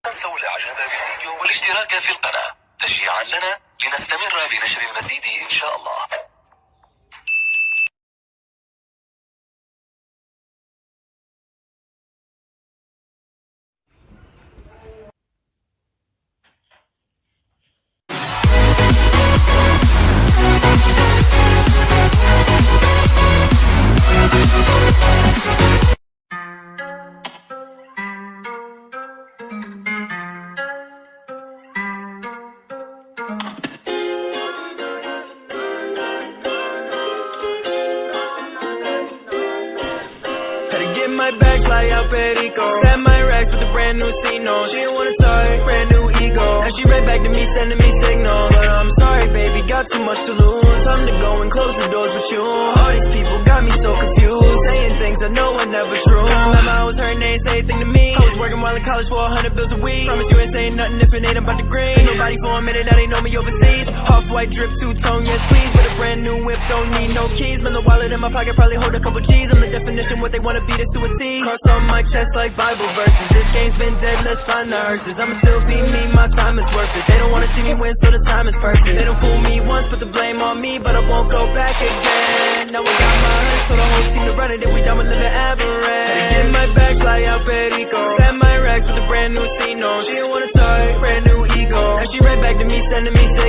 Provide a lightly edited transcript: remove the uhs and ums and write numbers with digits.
تنسوا الاعجاب بالفيديو والاشتراك في القناة تشجيعا لنا لنستمر بنشر المزيد إن شاء الله. Get my bag, fly out Perico. Stab my racks with a brand new C-No. She didn't wanna talk, brand new ego. Now she right back to me, sending me signals. But I'm sorry, baby, got too much to lose. Time to go and close the doors with you. All these people got me so confused, saying things I know are never true. I remember I was hurting, they ain't say a thing to me. I was working while in college for 100 bills a week. Promise you ain't saying nothing if it ain't about the green. Ain't nobody for a minute that ain't know me overseas. Off-white drip, two-tone, yes please. With a brand new whip, don't need no keys. Man, the wallet in my pocket probably hold a couple G's. I'm the definition, what they wanna be, this to a T. Cross on my chest like Bible verses. This game's been dead, let's find the hearses. I'ma still be me, my time is worth it. They don't wanna see me win, so the time is perfect. They don't fool me once, put the blame on me, but I won't go back again. Now I got my heart, so the whole team to run it, and we done with living average. Get my bag, fly out Perico. Stab my racks with a brand new C-No. She didn't wanna talk, brand new ego. Now she right back to me, sending me signals.